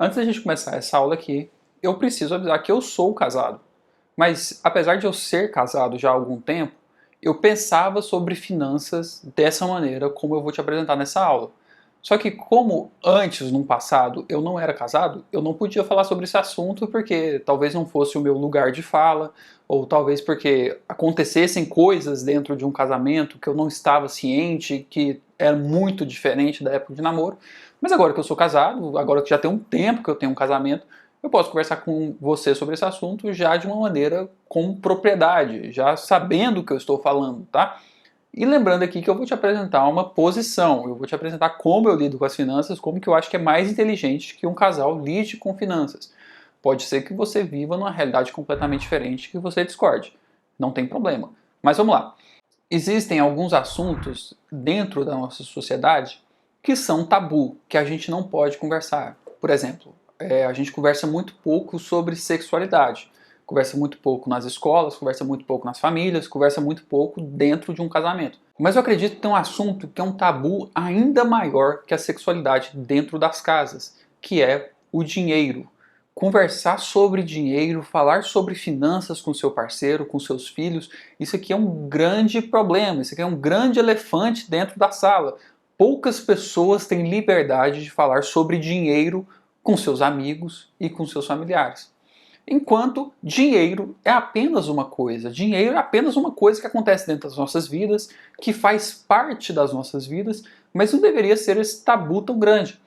Antes da gente começar essa aula aqui, eu preciso avisar que eu sou casado. Mas apesar de eu ser casado já há algum tempo, eu pensava sobre finanças dessa maneira como eu vou te apresentar nessa aula. Só que como antes, no passado, eu não era casado, eu não podia falar sobre esse assunto porque talvez não fosse o meu lugar de fala, ou talvez porque acontecessem coisas dentro de um casamento que eu não estava ciente, que era muito diferente da época de namoro. Mas agora que eu sou casado, agora que já tem um tempo que eu tenho um casamento, eu posso conversar com você sobre esse assunto já de uma maneira com propriedade, já sabendo o que eu estou falando, tá? E lembrando aqui que eu vou te apresentar uma posição, eu vou te apresentar como eu lido com as finanças, como que eu acho que é mais inteligente que um casal lide com finanças. Pode ser que você viva numa realidade completamente diferente, que você discorde. Não tem problema. Mas vamos lá. Existem alguns assuntos dentro da nossa sociedade que são tabu, que a gente não pode conversar. Por exemplo, a gente conversa muito pouco sobre sexualidade. Conversa muito pouco nas escolas, conversa muito pouco nas famílias, conversa muito pouco dentro de um casamento. Mas eu acredito que tem um assunto que é um tabu ainda maior que a sexualidade dentro das casas, que é o dinheiro. Conversar sobre dinheiro, falar sobre finanças com seu parceiro, com seus filhos, isso aqui é um grande problema, isso aqui é um grande elefante dentro da sala. Poucas pessoas têm liberdade de falar sobre dinheiro com seus amigos e com seus familiares. Enquanto dinheiro é apenas uma coisa. Dinheiro é apenas uma coisa que acontece dentro das nossas vidas, que faz parte das nossas vidas, mas não deveria ser esse tabu tão grande.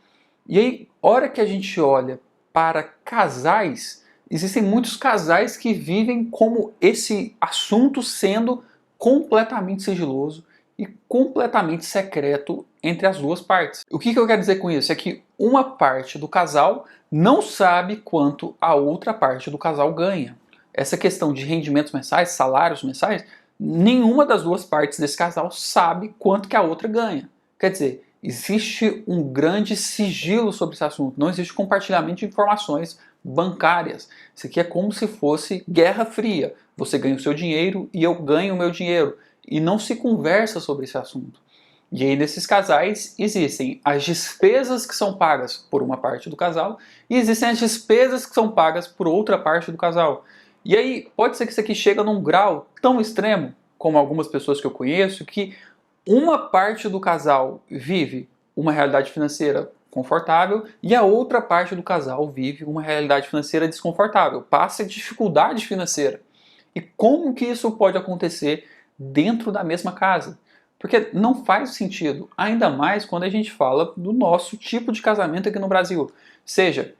E aí, hora que a gente olha para casais, existem muitos casais que vivem como esse assunto sendo completamente sigiloso e completamente secreto entre as duas partes. O que eu quero dizer com isso? É que uma parte do casal não sabe quanto a outra parte do casal ganha. Essa questão de rendimentos mensais, salários mensais, nenhuma das duas partes desse casal sabe quanto que a outra ganha. Quer dizer, existe um grande sigilo sobre esse assunto, não existe compartilhamento de informações bancárias. Isso aqui é como se fosse Guerra Fria. Você ganha o seu dinheiro e eu ganho o meu dinheiro. E não se conversa sobre esse assunto. E aí, nesses casais, existem as despesas que são pagas por uma parte do casal e existem as despesas que são pagas por outra parte do casal. E aí, pode ser que isso aqui chega num grau tão extremo, como algumas pessoas que eu conheço, que uma parte do casal vive uma realidade financeira confortável e a outra parte do casal vive uma realidade financeira desconfortável, passa dificuldade financeira. E como que isso pode acontecer dentro da mesma casa? Porque não faz sentido, ainda mais quando a gente fala do nosso tipo de casamento aqui no Brasil. Seja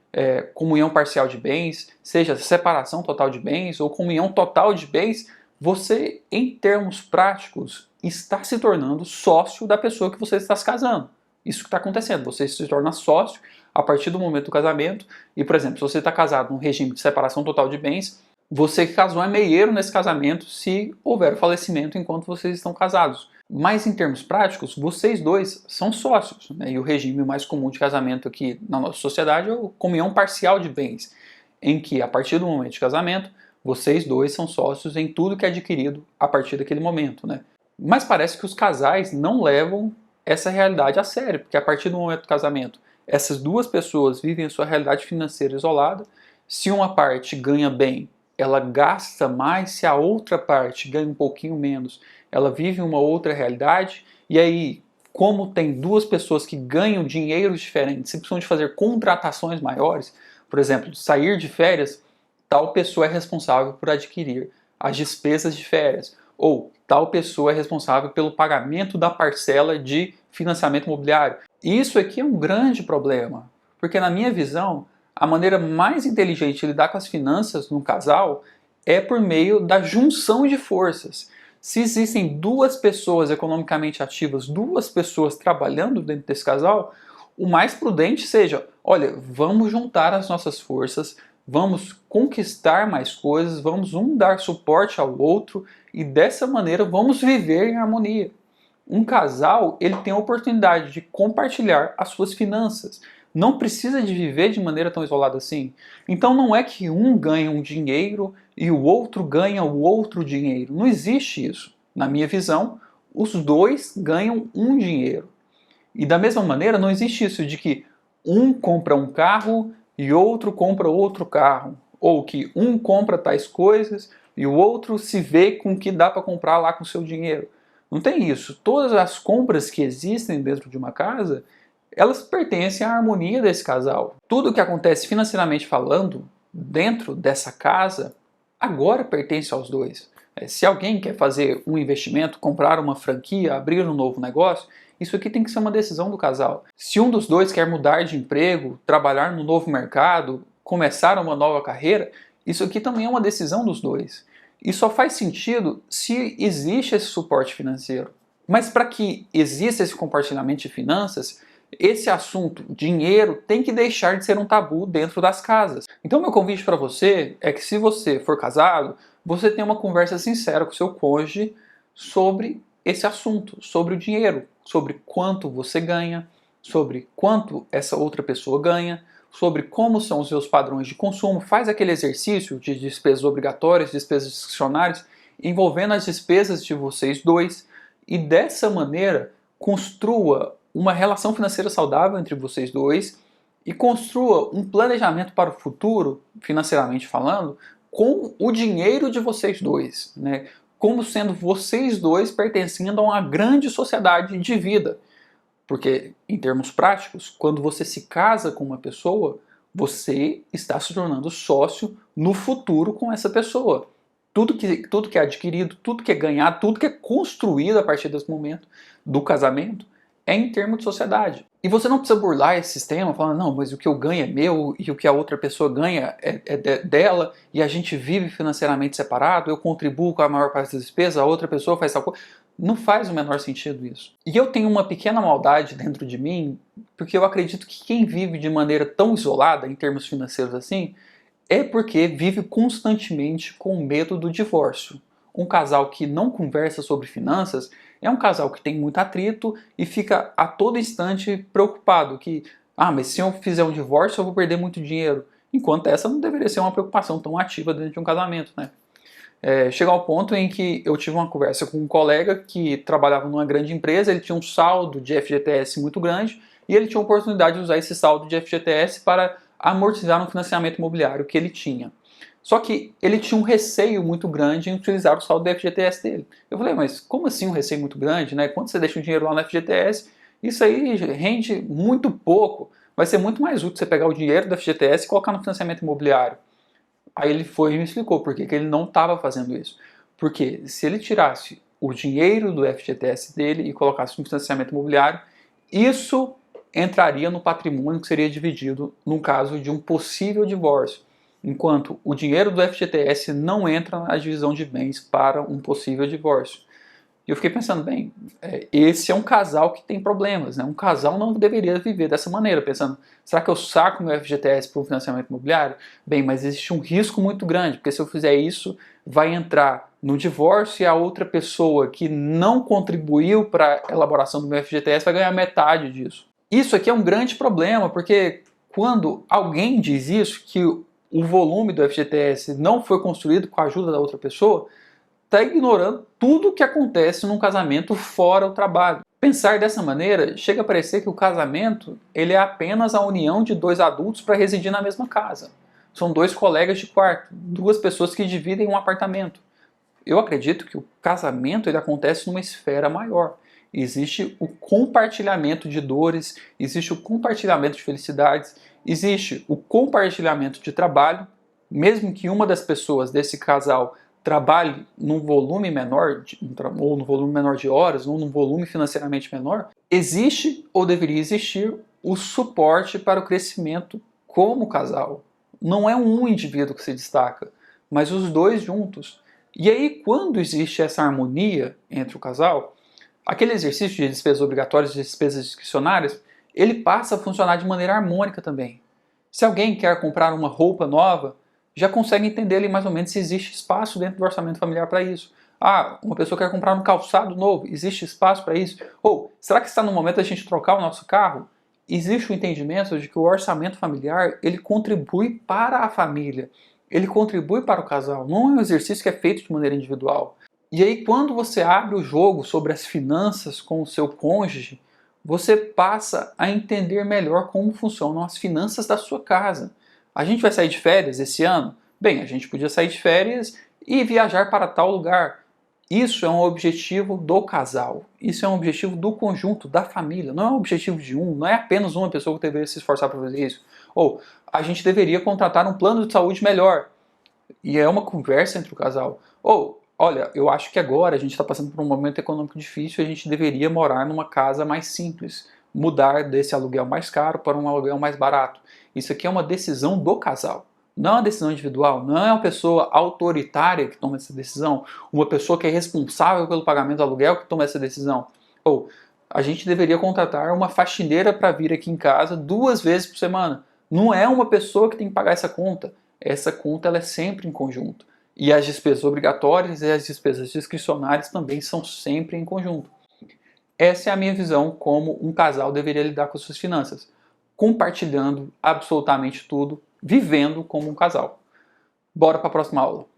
comunhão parcial de bens, seja separação total de bens ou comunhão total de bens, você, em termos práticos, está se tornando sócio da pessoa que você está se casando. Isso que está acontecendo, você se torna sócio a partir do momento do casamento. E, por exemplo, se você está casado num regime de separação total de bens, você que casou é meieiro nesse casamento se houver falecimento enquanto vocês estão casados. Mas em termos práticos, vocês dois são sócios, né? E o regime mais comum de casamento aqui na nossa sociedade é a comunhão parcial de bens, em que a partir do momento de casamento, vocês dois são sócios em tudo que é adquirido a partir daquele momento, né? Mas parece que os casais não levam essa realidade a sério, porque a partir do momento do casamento, essas duas pessoas vivem a sua realidade financeira isolada. Se uma parte ganha bem, ela gasta mais, se a outra parte ganha um pouquinho menos, ela vive uma outra realidade. E aí, como tem duas pessoas que ganham dinheiros diferentes, e precisam de fazer contratações maiores, por exemplo, sair de férias, tal pessoa é responsável por adquirir as despesas de férias, ou tal pessoa é responsável pelo pagamento da parcela de financiamento imobiliário. E isso aqui é um grande problema, porque na minha visão, a maneira mais inteligente de lidar com as finanças no casal é por meio da junção de forças. Se existem duas pessoas economicamente ativas, duas pessoas trabalhando dentro desse casal, o mais prudente seja, olha, vamos juntar as nossas forças, vamos conquistar mais coisas, vamos um dar suporte ao outro e dessa maneira vamos viver em harmonia. Um casal, ele tem a oportunidade de compartilhar as suas finanças. Não precisa de viver de maneira tão isolada assim. Então não é que um ganha um dinheiro e o outro ganha o outro dinheiro. Não existe isso. Na minha visão, os dois ganham um dinheiro. E da mesma maneira, não existe isso de que um compra um carro e outro compra outro carro, ou que um compra tais coisas e o outro se vê com o que dá para comprar lá com o seu dinheiro. Não tem isso. Todas as compras que existem dentro de uma casa, elas pertencem à harmonia desse casal. Tudo que acontece financeiramente falando dentro dessa casa agora pertence aos dois. Se alguém quer fazer um investimento, comprar uma franquia, abrir um novo negócio, isso aqui tem que ser uma decisão do casal. Se um dos dois quer mudar de emprego, trabalhar no novo mercado, começar uma nova carreira, isso aqui também é uma decisão dos dois. E só faz sentido se existe esse suporte financeiro. Mas para que exista esse compartilhamento de finanças, esse assunto, dinheiro, tem que deixar de ser um tabu dentro das casas. Então meu convite para você é que se você for casado, você tenha uma conversa sincera com o seu cônjuge sobre esse assunto, sobre o dinheiro, sobre quanto você ganha, sobre quanto essa outra pessoa ganha, sobre como são os seus padrões de consumo. Faz aquele exercício de despesas obrigatórias, despesas discricionárias, envolvendo as despesas de vocês dois, e dessa maneira construa uma relação financeira saudável entre vocês dois e construa um planejamento para o futuro, financeiramente falando, com o dinheiro de vocês dois, né? Como sendo vocês dois pertencendo a uma grande sociedade de vida. Porque, em termos práticos, quando você se casa com uma pessoa, você está se tornando sócio no futuro com essa pessoa. Tudo que é adquirido, tudo que é ganhado, tudo que é construído a partir desse momento do casamento é em termos de sociedade. E você não precisa burlar esse sistema falando, não, mas o que eu ganho é meu e o que a outra pessoa ganha é dela e a gente vive financeiramente separado, eu contribuo com a maior parte das despesas, a outra pessoa faz tal coisa. Não faz o menor sentido isso. E eu tenho uma pequena maldade dentro de mim, porque eu acredito que quem vive de maneira tão isolada, em termos financeiros assim, é porque vive constantemente com medo do divórcio. Um casal que não conversa sobre finanças é um casal que tem muito atrito e fica a todo instante preocupado que, mas se eu fizer um divórcio eu vou perder muito dinheiro. Enquanto essa não deveria ser uma preocupação tão ativa dentro de um casamento, né? Chegar ao ponto em que eu tive uma conversa com um colega que trabalhava numa grande empresa, ele tinha um saldo de FGTS muito grande e ele tinha a oportunidade de usar esse saldo de FGTS para amortizar um financiamento imobiliário que ele tinha. Só que ele tinha um receio muito grande em utilizar o saldo do FGTS dele. Eu falei, mas como assim um receio muito grande, né? Quando você deixa o dinheiro lá no FGTS, isso aí rende muito pouco. Vai ser muito mais útil você pegar o dinheiro do FGTS e colocar no financiamento imobiliário. Aí ele foi e me explicou por que ele não estava fazendo isso. Porque se ele tirasse o dinheiro do FGTS dele e colocasse no financiamento imobiliário, isso entraria no patrimônio que seria dividido no caso de um possível divórcio. Enquanto o dinheiro do FGTS não entra na divisão de bens para um possível divórcio. E eu fiquei pensando, bem, esse é um casal que tem problemas, né? Um casal não deveria viver dessa maneira, pensando, será que eu saco meu FGTS para um financiamento imobiliário? Bem, mas existe um risco muito grande, porque se eu fizer isso, vai entrar no divórcio e a outra pessoa que não contribuiu para a elaboração do meu FGTS vai ganhar metade disso. Isso aqui é um grande problema, porque quando alguém diz isso, que o volume do FGTS não foi construído com a ajuda da outra pessoa, está ignorando tudo o que acontece num casamento fora o trabalho. Pensar dessa maneira chega a parecer que o casamento ele é apenas a união de dois adultos para residir na mesma casa. São dois colegas de quarto, duas pessoas que dividem um apartamento. Eu acredito que o casamento ele acontece numa esfera maior. Existe o compartilhamento de dores, existe o compartilhamento de felicidades, existe o compartilhamento de trabalho, mesmo que uma das pessoas desse casal trabalhe num volume menor, ou num volume menor de horas, ou num volume financeiramente menor, existe ou deveria existir o suporte para o crescimento como casal. Não é um indivíduo que se destaca, mas os dois juntos. E aí, quando existe essa harmonia entre o casal, aquele exercício de despesas obrigatórias e despesas discricionárias, ele passa a funcionar de maneira harmônica também. Se alguém quer comprar uma roupa nova, já consegue entender ali mais ou menos se existe espaço dentro do orçamento familiar para isso. Uma pessoa quer comprar um calçado novo, existe espaço para isso? Ou, será que está no momento da gente trocar o nosso carro? Existe o entendimento de que o orçamento familiar, ele contribui para a família, ele contribui para o casal, não é um exercício que é feito de maneira individual. E aí, quando você abre o jogo sobre as finanças com o seu cônjuge, você passa a entender melhor como funcionam as finanças da sua casa. A gente vai sair de férias esse ano? Bem, a gente podia sair de férias e viajar para tal lugar. Isso é um objetivo do casal. Isso é um objetivo do conjunto, da família. Não é um objetivo de um, não é apenas uma pessoa que deveria se esforçar para fazer isso. Ou a gente deveria contratar um plano de saúde melhor. E é uma conversa entre o casal. Ou, olha, eu acho que agora a gente está passando por um momento econômico difícil e a gente deveria morar numa casa mais simples. Mudar desse aluguel mais caro para um aluguel mais barato. Isso aqui é uma decisão do casal. Não é uma decisão individual, não é uma pessoa autoritária que toma essa decisão, uma pessoa que é responsável pelo pagamento do aluguel que toma essa decisão. Ou a gente deveria contratar uma faxineira para vir aqui em casa 2 vezes por semana. Não é uma pessoa que tem que pagar essa conta. Essa conta ela é sempre em conjunto. E as despesas obrigatórias e as despesas discricionárias também são sempre em conjunto. Essa é a minha visão como um casal deveria lidar com as suas finanças. Compartilhando absolutamente tudo, vivendo como um casal. Bora para a próxima aula.